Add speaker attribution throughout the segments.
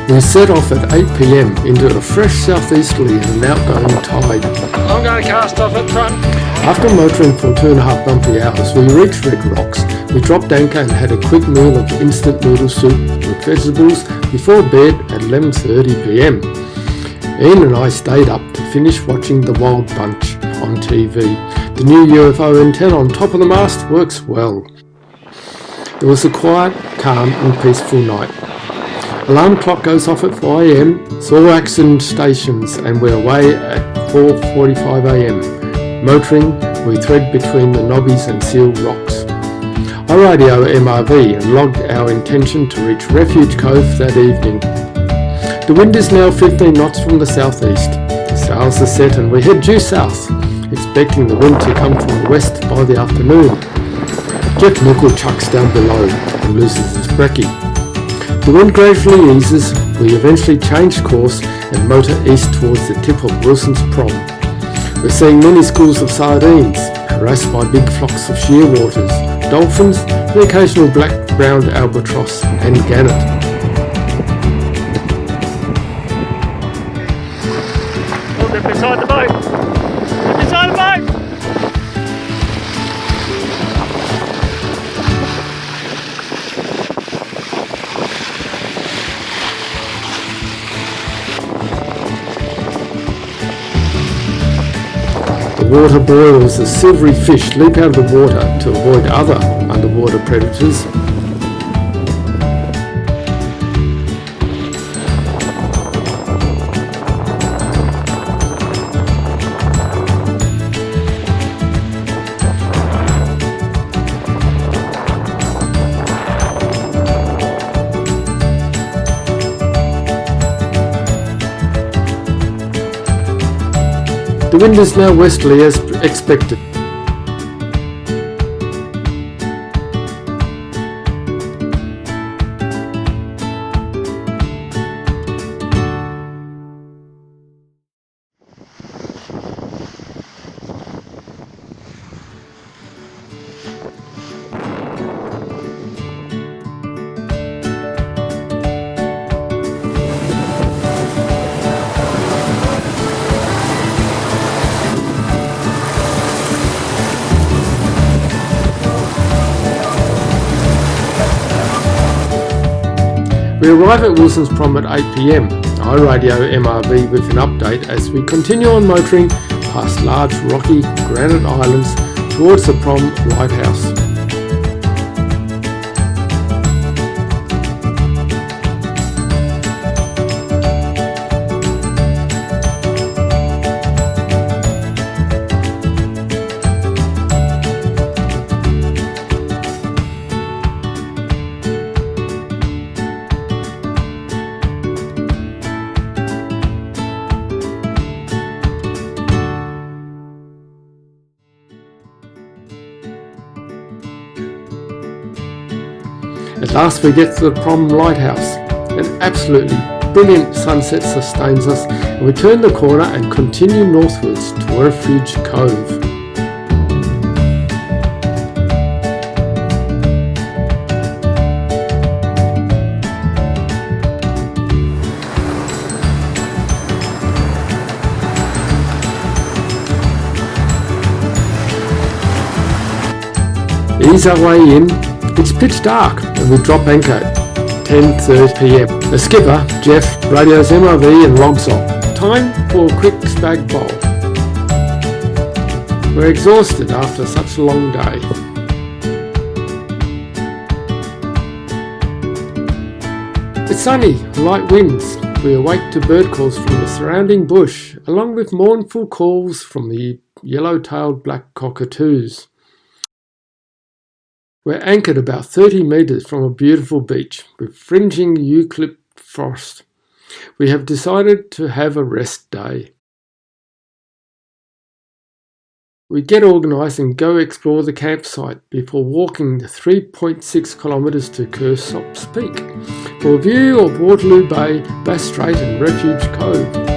Speaker 1: We set off at 8 p.m. into a fresh southeasterly and an outgoing tide.
Speaker 2: I'm going to cast off at front.
Speaker 1: After motoring for 2.5 bumpy hours, we reached Red Rocks. We dropped anchor and had a quick meal of instant noodle soup with vegetables before bed at 11:30 p.m. Ian and I stayed up to finish watching The Wild Bunch on TV. The new UFO antenna on top of the mast works well. It was a quiet, calm and peaceful night. Alarm clock goes off at 4 a.m, Silhouetic stations, and we're away at 4:45 a.m. Motoring, we thread between the Nobbies and Seal Rocks. I radio MRV and log our intention to reach Refuge Cove that evening. The wind is now 15 knots from the southeast. The sails are set and we head due south, expecting the wind to come from the west by the afternoon. Jeff Nickel chucks down below and loses his brekkie. The wind gradually eases, we eventually change course and motor east towards the tip of Wilson's Prom. We're seeing many schools of sardines, harassed by big flocks of shearwaters, dolphins, the occasional black-browned albatross and gannet.
Speaker 2: Oh, they're beside the boat! They're beside the boat!
Speaker 1: The water boils as silvery fish leap out of the water to avoid other underwater predators. The wind is now westerly as expected. We arrive at Wilson's Prom at 8 p.m. I radio MRV with an update as we continue on motoring past large rocky granite islands towards the Prom Lighthouse. At last we get to the Prom Lighthouse. An absolutely brilliant sunset sustains us and we turn the corner and continue northwards to Refuge Cove. Ease our way in. It's pitch dark and we drop anchor at 10:30 p.m. The skipper, Jeff, radios MRV and logs on. Time for a quick spag bowl. We're exhausted after such a long day. It's sunny, light winds. We awake to bird calls from the surrounding bush, along with mournful calls from the yellow-tailed black cockatoos. We're anchored about 30 metres from a beautiful beach with fringing eucalypt frost. We have decided to have a rest day. We get organised and go explore the campsite before walking the 3.6 kilometres to Kersop's Peak for a view of Waterloo Bay, Bass Strait and Refuge Cove.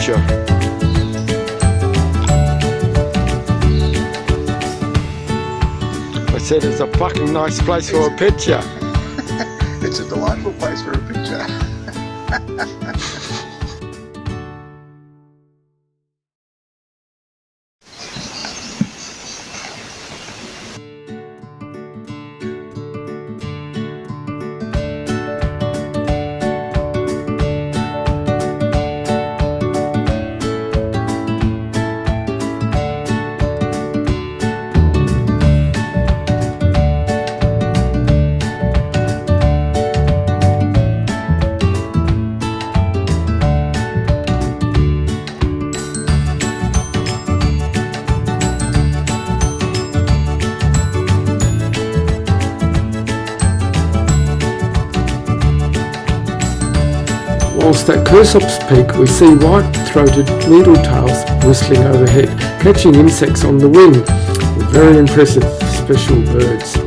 Speaker 1: picture. I said it's a fucking nice place for a picture.
Speaker 3: It's a delightful place for a picture.
Speaker 1: Whilst at Kersop's Peak we see white-throated needletails whistling overhead, catching insects on the wing. Very impressive special birds.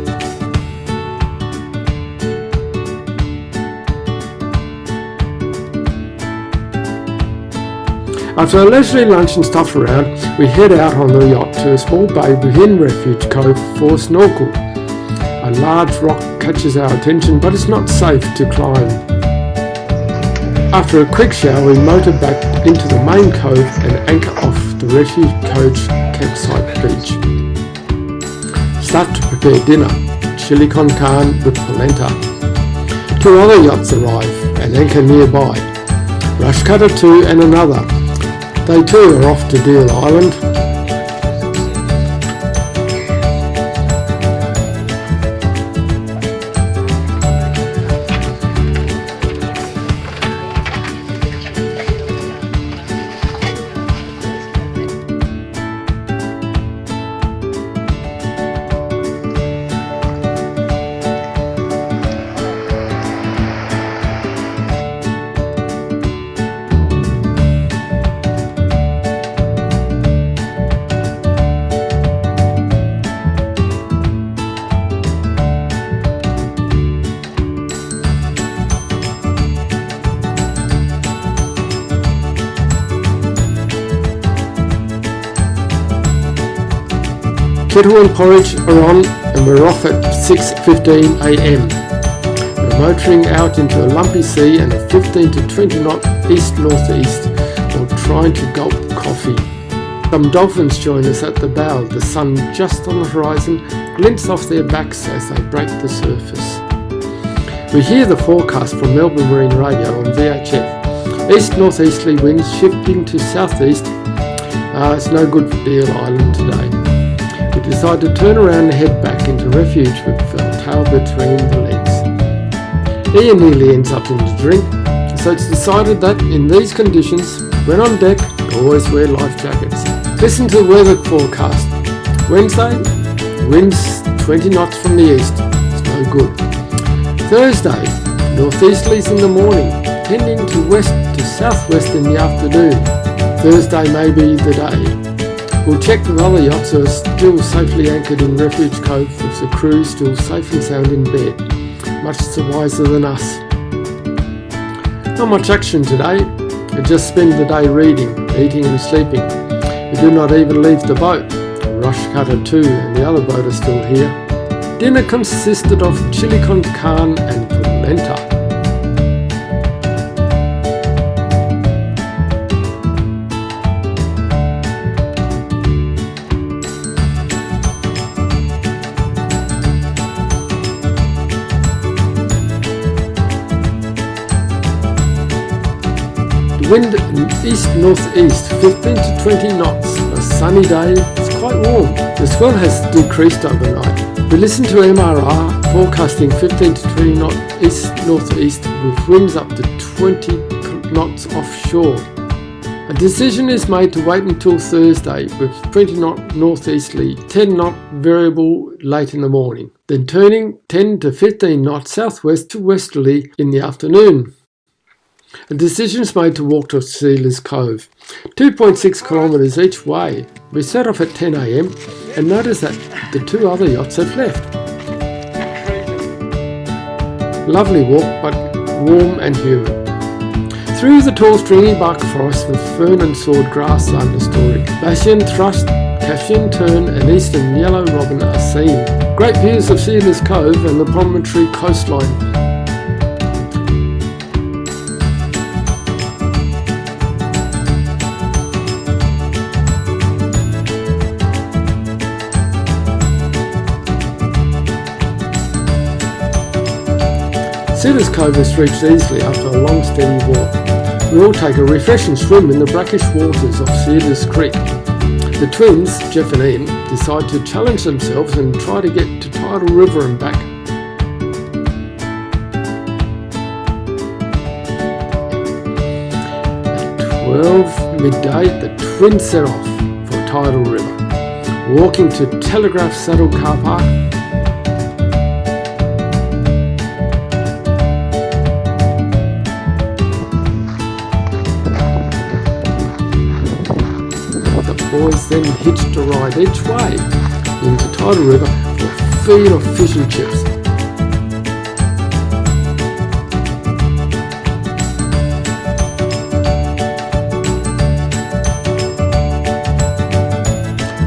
Speaker 1: After a leisurely lunch and stuff around, we head out on the yacht to a small bay within Refuge Cove for a snorkel. A large rock catches our attention, but it's not safe to climb. After a quick shower, we motor back into the main cove and anchor off the Refuge Cove campsite beach. Start to prepare dinner, chili con carne with polenta. 2 other yachts arrive and anchor nearby. Rush Cutter 2 and another. They too are off to Deal Island. Kettle and porridge are on and we're off at 6:15 am. We're motoring out into a lumpy sea and a 15 to 20 knot east-northeast while trying to gulp coffee. Some dolphins join us at the bow, the sun just on the horizon glints off their backs as they break the surface. We hear the forecast from Melbourne Marine Radio on VHF. East-northeasterly winds shifting to southeast. It's no good for Deal Island today. We decide to turn around and head back into Refuge with our tail between the legs. Ian nearly ends up in the drink, so it's decided that in these conditions, when on deck, always wear life jackets. Listen to the weather forecast. Wednesday, winds 20 knots from the east. It's no good. Thursday, northeasterlies in the morning, tending to west to southwest in the afternoon. Thursday may be the day. We'll check with other yachts who are still safely anchored in Refuge Cove with the crew still safe and sound in bed, much wiser than us. Not much action today. We just spend the day reading, eating and sleeping. We do not even leave the boat. Rush Cutter 2 and the other boat are still here. Dinner consisted of chili con carne and polenta. Wind east-northeast, 15 to 20 knots. A sunny day, it's quite warm. The swell has decreased overnight. We listen to MRR forecasting 15 to 20 knot east-northeast with winds up to 20 knots offshore. A decision is made to wait until Thursday with 20 knot northeasterly, 10 knot variable late in the morning, then turning 10 to 15 knots southwest to westerly in the afternoon. A decision is made to walk to Sealer's Cove, 2.6 kilometres each way. We set off at 10 am and notice that the 2 other yachts have left. Lovely walk, but warm and humid. Through the tall stringy bark forest with fern and sword grass understory, Bashan thrust, Cashin tern and eastern yellow robin are seen. Great views of Refuge Cove and the Promontory coastline. Refuge Cove is reached easily after a long steady walk. We all take a refreshing swim in the brackish waters of Cedars Creek. The twins, Jeff and Ian, decide to challenge themselves and try to get to Tidal River and back. At 12 midday, the twins set off for Tidal River, walking to Telegraph Saddle Car Park. Boys then hitched a ride each way into Tidal River for a feed of fish and chips.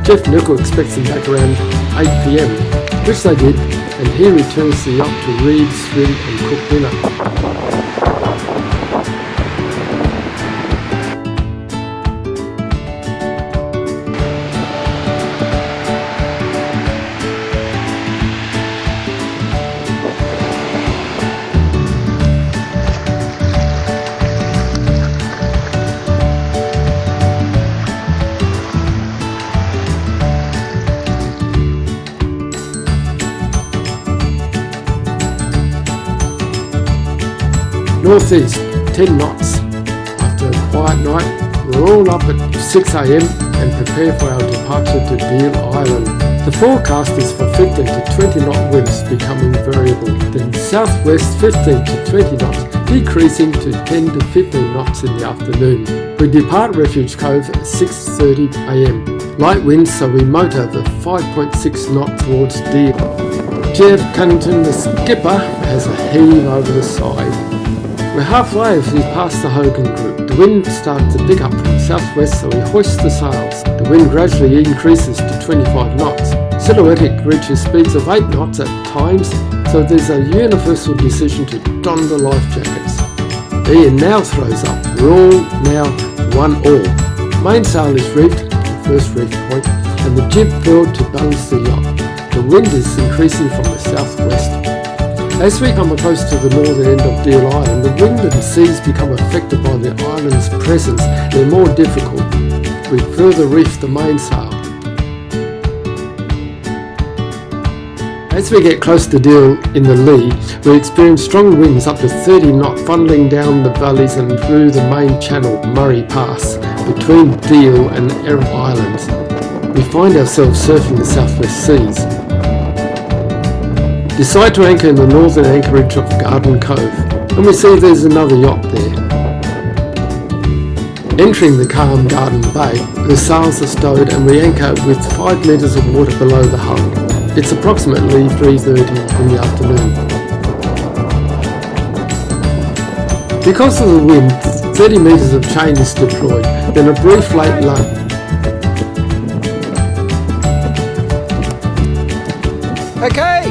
Speaker 1: Jeff Nickel expects them back around 8 PM, which they did, and he returns the yacht to read, swim and cook dinner. Northeast, 10 knots. After a quiet night, we're all up at 6 AM and prepare for our departure to Deal Island. The forecast is for 15 to 20 knot winds becoming variable, then southwest 15 to 20 knots, decreasing to 10 to 15 knots in the afternoon. We depart Refuge Cove at 6:30 AM. Light winds, so we motor the 5.6 knot towards Deal. Jeff Cunnington, the skipper, has a heave over the side. We're halfway as we pass the Hogan Group. The wind starts to pick up from the southwest, so we hoist the sails. The wind gradually increases to 25 knots. Silhouetic reaches speeds of 8 knots at times, so there's a universal decision to don the life jackets. Ian now throws up. We're all now 1 oar. Mainsail is reefed, the first reef point, and the jib furled to balance the yacht. The wind is increasing from the southwest. As we come close to the northern end of Deal Island, the wind and seas become affected by the island's presence. They're more difficult. We further reef the mainsail. As we get close to Deal in the lee, we experience strong winds up to 30 knots funneling down the valleys and through the main channel, Murray Pass, between Deal and Error Islands. We find ourselves surfing the southwest seas. Decide to anchor in the northern anchorage of Garden Cove, and we see there's another yacht there. Entering the calm Garden Bay, the sails are stowed and we anchor with 5 metres of water below the hull. It's approximately 3:30 in the afternoon. Because of the wind, 30 metres of chain is deployed, then a brief late lunch.
Speaker 4: Okay!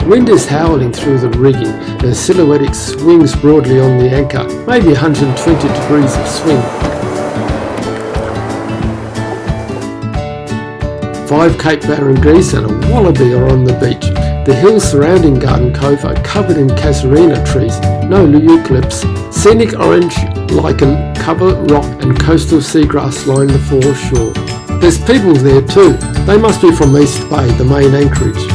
Speaker 1: Wind is howling through the rigging. The Silhouetic swings broadly on the anchor, maybe 120 degrees of swing. 5 Cape Barren geese and a wallaby are on the beach. The hills surrounding Garden Cove are covered in casuarina trees, no eucalypts. Scenic orange lichen, cover rock and coastal seagrass line the foreshore. There's people there too. They must be from East Bay, the main anchorage.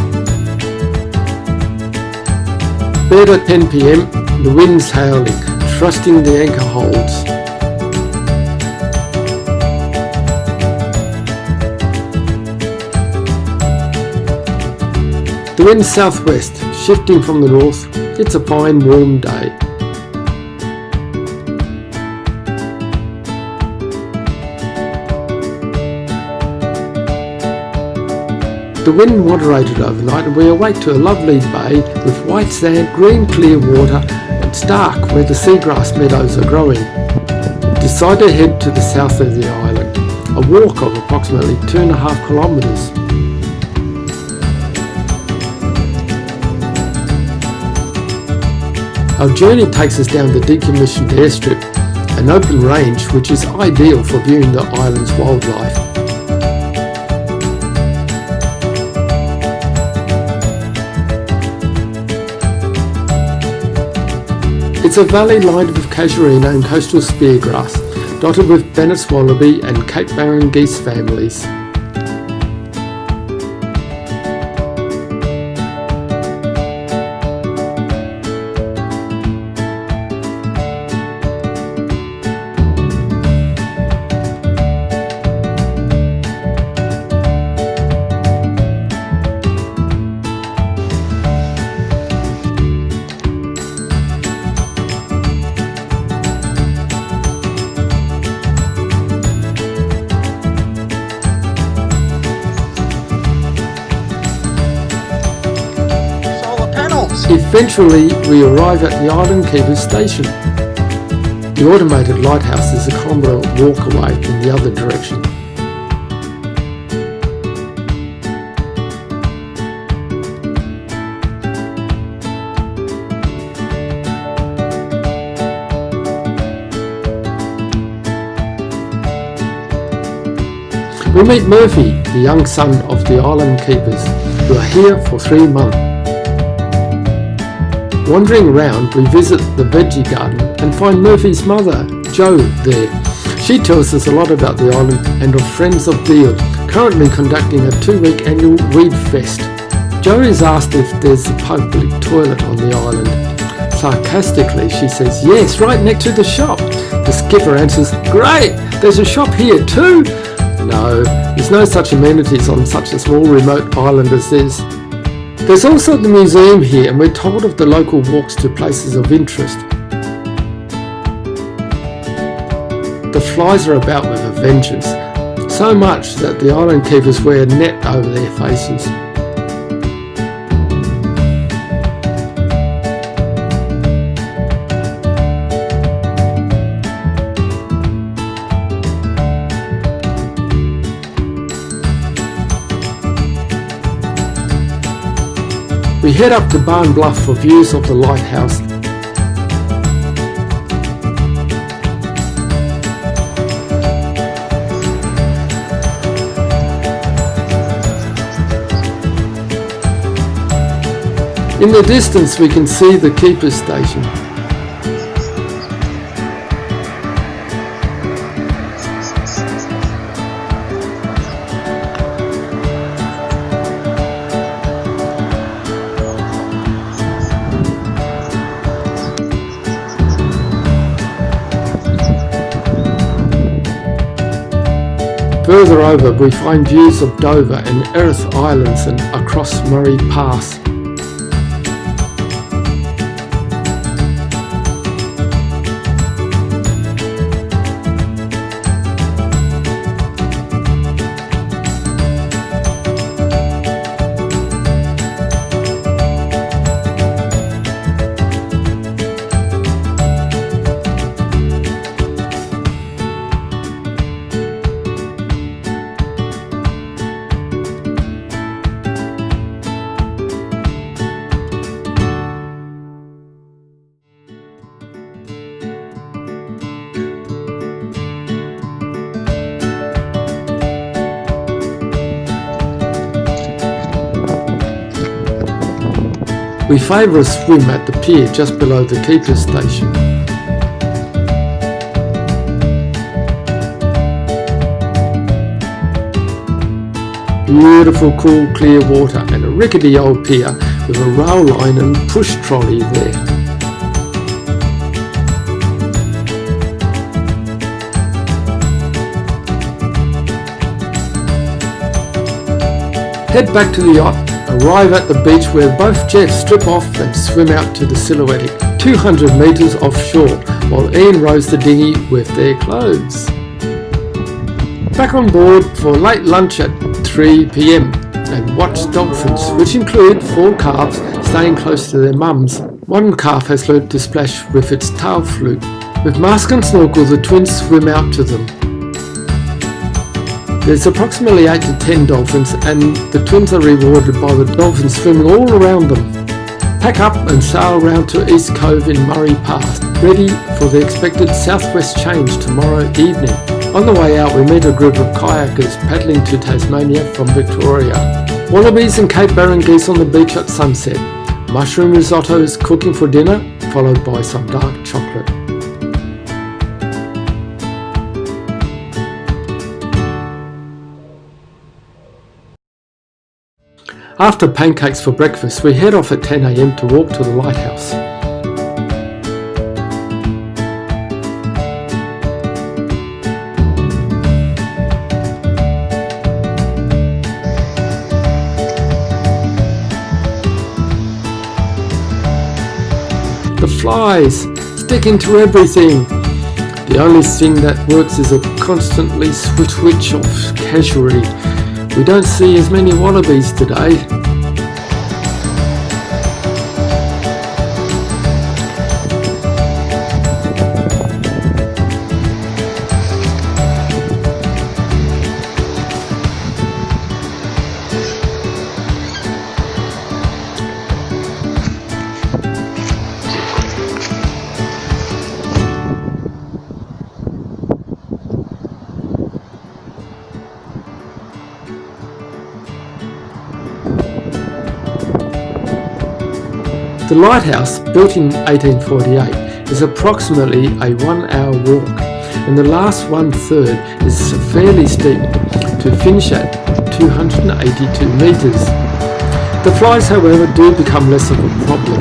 Speaker 1: Bed at 10 PM, the wind's howling, thrusting the anchor holds. The wind's southwest, shifting from the north. It's a fine warm day. The wind moderated overnight and we awake to a lovely bay with white sand, green clear water and stark where the seagrass meadows are growing. Decide to head to the south of the island, a walk of approximately 2.5 kilometres. Our journey takes us down the decommissioned airstrip, an open range which is ideal for viewing the island's wildlife. It's a valley lined with casuarina and coastal speargrass, dotted with Bennett's wallaby and Cape Barren geese families. Eventually, we arrive at the Island Keeper's station. The automated lighthouse is a kilometre walk away in the other direction. We meet Murphy, the young son of the Island Keepers, who are here for 3 months. Wandering around, we visit the veggie garden and find Murphy's mother, Jo, there. She tells us a lot about the island and of Friends of Deal, currently conducting a 2-week annual Weed Fest. Jo is asked if there's a public toilet on the island. Sarcastically, she says, yes, right next to the shop. The skipper answers, great, there's a shop here too. No, there's no such amenities on such a small remote island as this. There's also the museum here, and we're told of the local walks to places of interest. The flies are about with a vengeance, so much that the island keepers wear a net over their faces. We head up to Barn Bluff for views of the lighthouse. In the distance we can see the keeper's station. Further over we find views of Dover and Erith Islands and across Murray Pass. We favour a swim at the pier just below the keeper's station. Beautiful cool clear water and a rickety old pier with a rail line and push trolley there. Head back to the yacht, arrive at the beach where both Jeffs strip off and swim out to the Silhouetic, 200 metres offshore, while Ian rows the dinghy with their clothes. Back on board for late lunch at 3 p.m. and watch dolphins, which include 4 calves staying close to their mums. One calf has learnt to splash with its tail fluke. With mask and snorkel, the twins swim out to them. There's approximately 8 to 10 dolphins, and the twins are rewarded by the dolphins swimming all around them. Pack up and sail round to East Cove in Murray Pass, ready for the expected southwest change tomorrow evening. On the way out, we meet a group of kayakers paddling to Tasmania from Victoria. Wallabies and Cape Barren geese on the beach at sunset. Mushroom risotto is cooking for dinner, followed by some dark chocolate. After pancakes for breakfast, we head off at 10 a.m. to walk to the Lighthouse. The flies stick into everything. The only thing that works is a constantly switch off casualty. We don't see as many wallabies today. The Lighthouse, built in 1848, is approximately a 1-hour walk, and the last 1/3 is fairly steep to finish at 282 metres. The flies, however, do become less of a problem.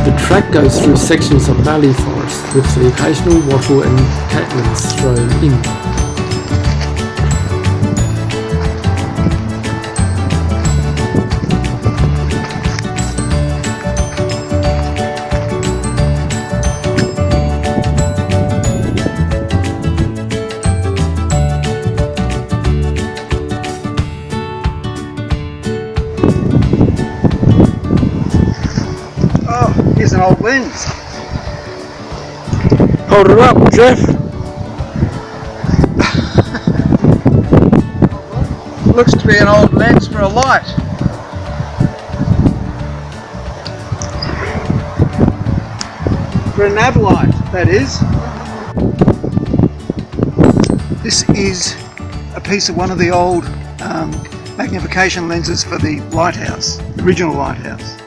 Speaker 1: The track goes through sections of mallee forest with the occasional wattle and catlins thrown in.
Speaker 4: Here's an old lens.
Speaker 1: Hold it up, Jeff.
Speaker 4: Looks to be an old lens for a light. For a nav light, that is. This is a piece of one of the old magnification lenses for the Lighthouse, the original Lighthouse.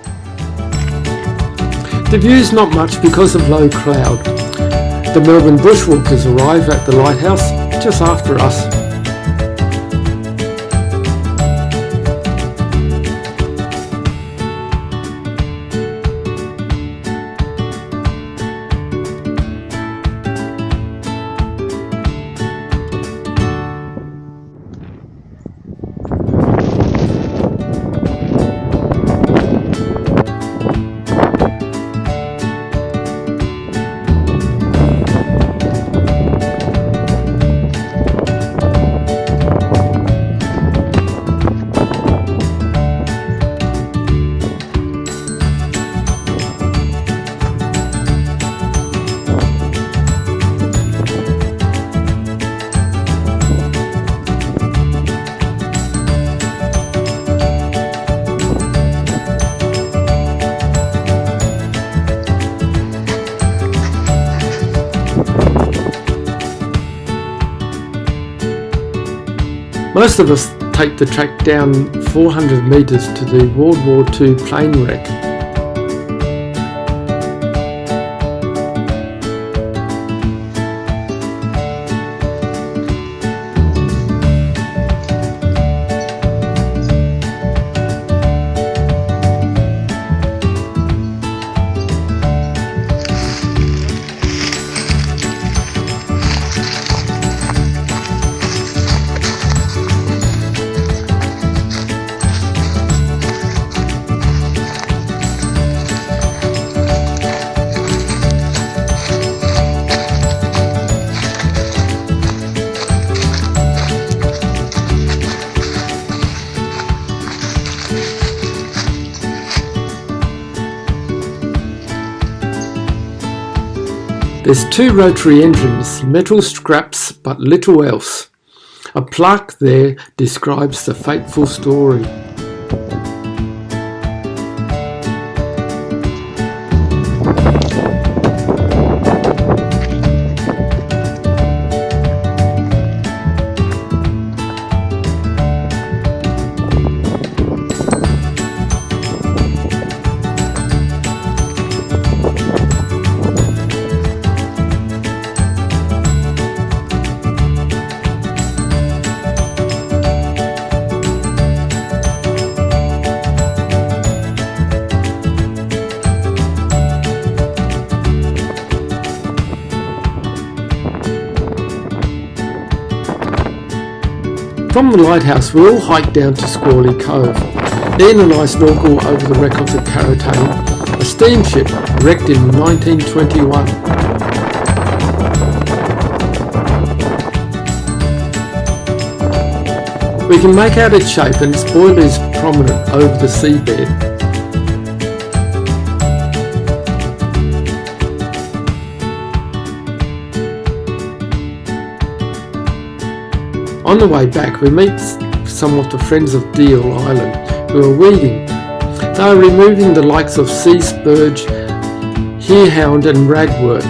Speaker 1: The view's not much because of low cloud. The Melbourne bushwalkers arrive at the Lighthouse just after us. Most of us take the track down 400 metres to the World War II plane wreck. There's 2 rotary engines, metal scraps but little else. A plaque there describes the fateful story. From the lighthouse we all hiked down to Squally Cove. Ian and I snorkel over the wreck of the Caratane, a steamship wrecked in 1921. We can make out its shape and its boiler is prominent over the seabed. On the way back we meet some of the friends of Deal Island who are weeding. They are removing the likes of sea spurge, herehound and ragwort.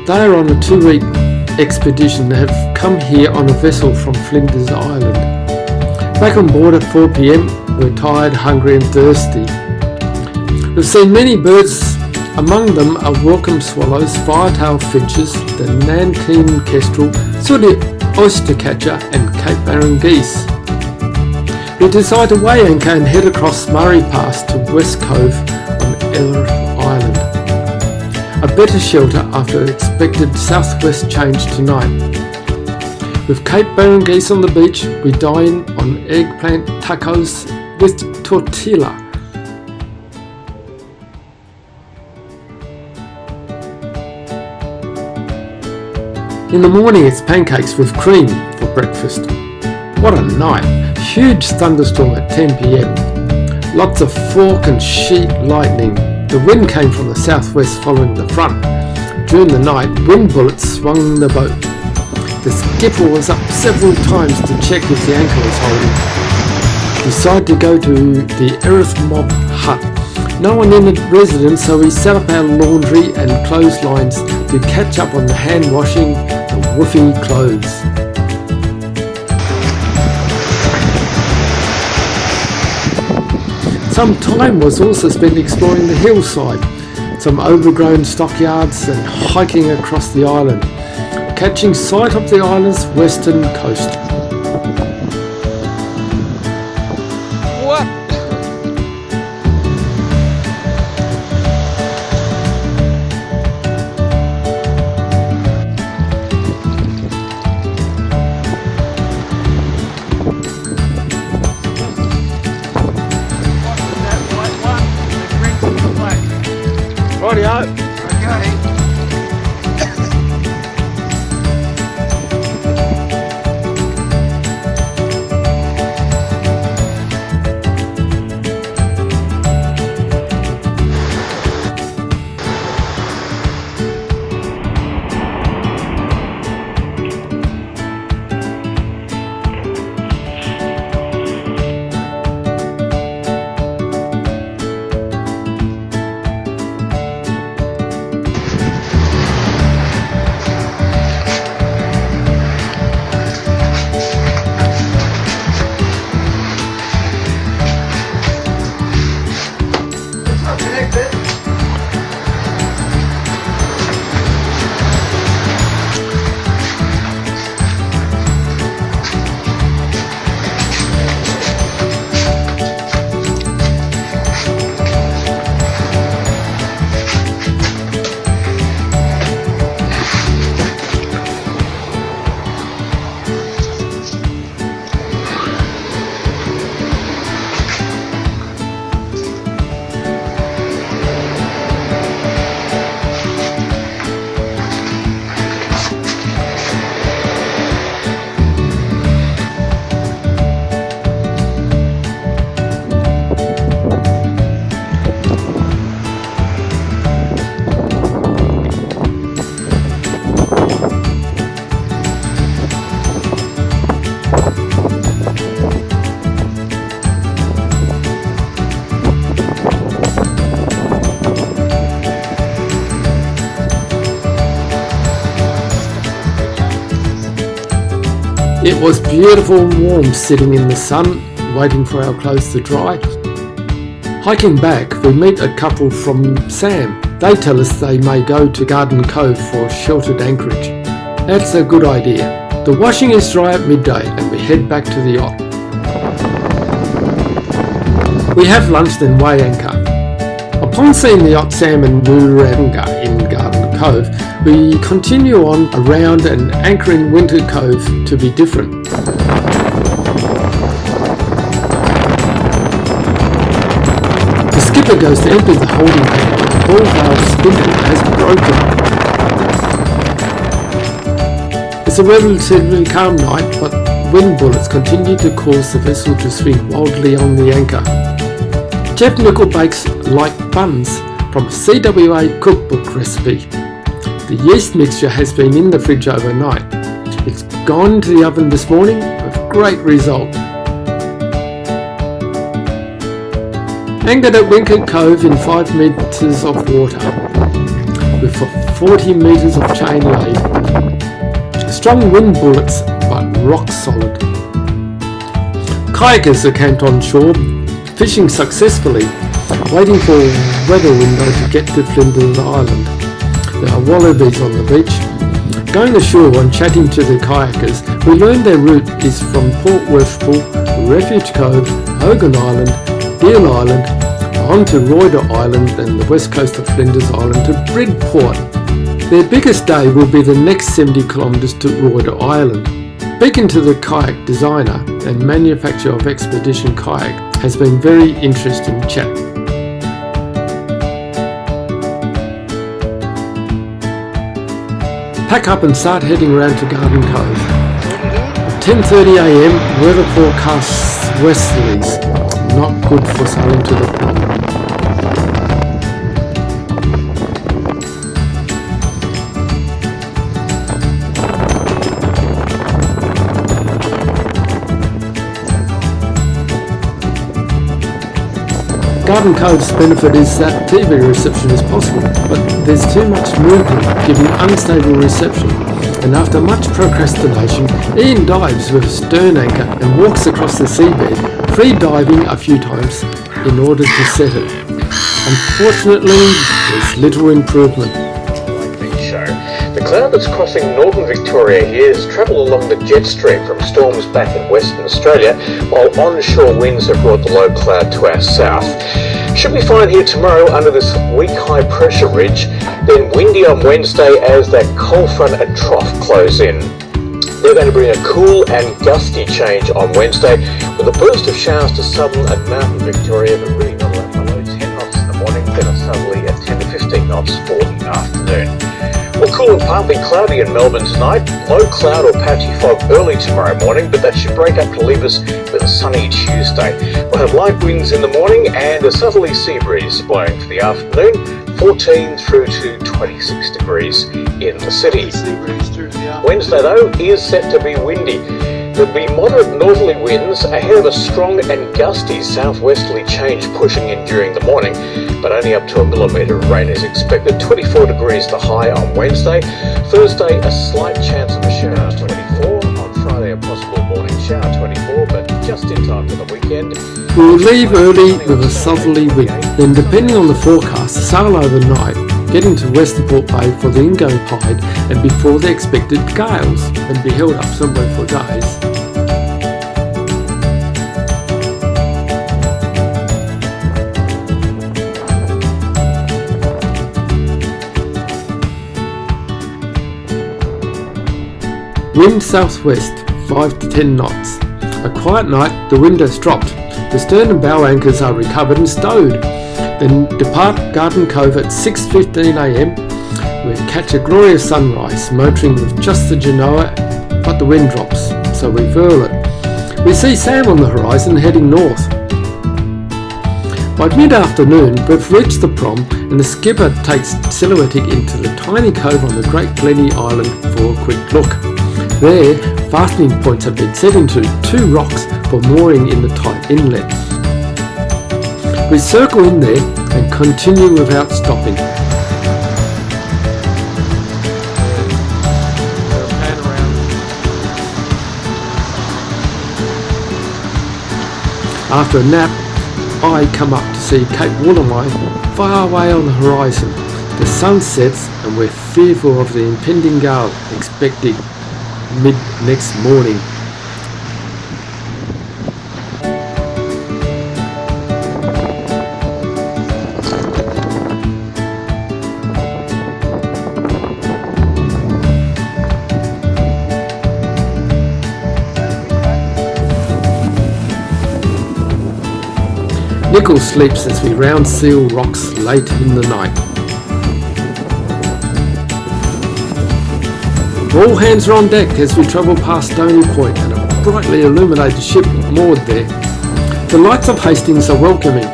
Speaker 1: They are on a 2-week expedition and have come here on a vessel from Flinders Island. Back on board at 4 p.m, we're tired, hungry and thirsty. We've seen many birds, among them are welcome swallows, firetail finches, the Nankeen kestrel, sooty oystercatcher and Cape Barren geese. We decide to weigh anchor and head across Murray Pass to West Cove on Ellery Island. A better shelter after expected southwest change tonight. With Cape Barren geese on the beach, we dine on eggplant tacos with tortilla. In the morning it's pancakes with cream for breakfast. What a night! Huge thunderstorm at 10 p.m. Lots of fork and sheet lightning. The wind came from the southwest following the front. During the night, wind bullets swung the boat. The skipper was up several times to check if the anchor was holding. Decided to go to the Erith Mob hut. No one in the residence, so we set up our laundry and clotheslines to catch up on the hand washing and woofy clothes. Some time was also spent exploring the hillside, some overgrown stockyards and hiking across the island, catching sight of the island's western coast.
Speaker 3: What?
Speaker 2: Rightio.
Speaker 4: Okay.
Speaker 1: It was beautiful and warm sitting in the sun, waiting for our clothes to dry. Hiking back, we meet a couple from Sam. They tell us they may go to Garden Cove for sheltered anchorage. That's a good idea. The washing is dry at midday and we head back to the yacht. We have lunch then weigh anchor. Upon seeing the yacht Sam and Wooranga in Garden Cove, we continue on around and anchor in Winter Cove to be different. The skipper goes to empty the holding tank, but the ball valve spindle has broken. It's a relatively calm night, but wind bullets continue to cause the vessel to swing wildly on the anchor. Chef Nickel bakes light buns from a CWA cookbook recipe. The yeast mixture has been in the fridge overnight. It's gone into the oven this morning with great result. Anchored at Winter Cove in 5 metres of water with 40 metres of chain laid. Strong wind bullets but rock solid. Kayakers are camped on shore, fishing successfully, waiting for a weather window to get to Flinders Island. There are wallabies on the beach. Going ashore and chatting to the kayakers, we learn their route is from Port Westport, Refuge Cove, Hogan Island, Deal Island, on to Royder Island and the west coast of Flinders Island to Bridport. Their biggest day will be the next 70 kilometres to Royder Island. Speaking to the kayak designer and manufacturer of Expedition Kayak has been very interesting chat. Pack up and start heading around to Garden Cove. At 10:30 a.m, weather forecasts westerlies, not good for sailing to the prom. Garden Cove's benefit is that TV reception is possible, but there's too much movement giving unstable reception, and after much procrastination, Ian dives with a stern anchor and walks across the seabed, free diving a few times in order to set it. Unfortunately, there's little improvement.
Speaker 5: The cloud that's crossing northern Victoria here has travelled along the jet stream from storms back in Western Australia, while onshore winds have brought the low cloud to our south. Should be fine here tomorrow under this weak high pressure ridge, then windy on Wednesday as that cold front and trough close in. They're going to bring a cool and gusty change on Wednesday with a burst of showers to southern and mountain Victoria, but really not below 10 knots in the morning, then a southerly at 10 to 15 knots for the afternoon. Well, cool and partly cloudy in Melbourne tonight. Low cloud or patchy fog early tomorrow morning, but that should break up to leave us with a sunny Tuesday. We'll have light winds in the morning and a southerly sea breeze blowing for the afternoon, 14 through to 26 degrees in the city. Wednesday, though, is set to be windy. There'll be moderate northerly winds ahead of a strong and gusty southwesterly change pushing in during the morning, but only up to 1 millimetre of rain is expected. 24 degrees the high on Wednesday. Thursday, a slight chance of a shower, 24. On Friday, a possible morning shower, 24, but just in time for the weekend.
Speaker 1: We'll leave early with a southerly wind, then depending on the forecast, sail overnight, get into Westernport Bay for the ingoing tide and before the expected gales, and be held up somewhere for days. Wind southwest, 5 to 10 knots. A quiet night, the wind has dropped. The stern and bow anchors are recovered and stowed. Then depart Garden Cove at 6:15 a.m. We catch a glorious sunrise, motoring with just the Genoa, but the wind drops, so we furl it. We see Sam on the horizon heading north. By mid-afternoon, we've reached the prom and the skipper takes Silhouetic into the tiny cove on the Great Glenny Island for a quick look. There, fastening points have been set into 2 rocks for mooring in the tight inlet. We circle in there and continue without stopping. After a nap, I come up to see Cape Barren far away on the horizon. The sun sets and we're fearful of the impending gale expected mid next morning. Nickel sleeps as we round seal rocks late in the night. All hands are on deck as we travel past Stony Point and a brightly illuminated ship moored there. The lights of Hastings are welcoming.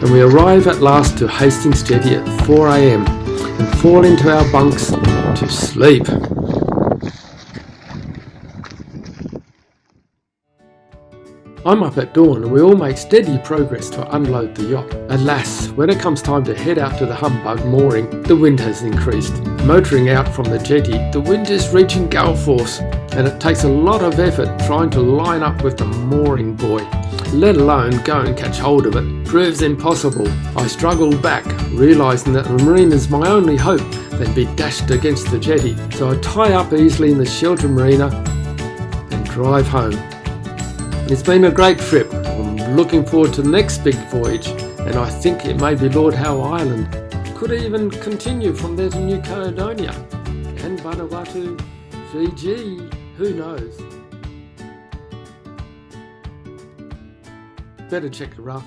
Speaker 1: And we arrive at last to Hastings Jetty at 4 AM and fall into our bunks to sleep. I'm up at dawn and we all make steady progress to unload the yacht. Alas, when it comes time to head out to the humbug mooring, the wind has increased. Motoring out from the jetty, the wind is reaching gale force and it takes a lot of effort trying to line up with the mooring buoy. Let alone go and catch hold of it, proves impossible. I struggle back, realising that the marina's my only hope, then be dashed against the jetty. So I tie up easily in the shelter marina and drive home. It's been a great trip. I'm looking forward to the next big voyage, and I think it may be Lord Howe Island. Could even continue from there to New Caledonia and Vanuatu, Fiji, who knows? Better check the raft.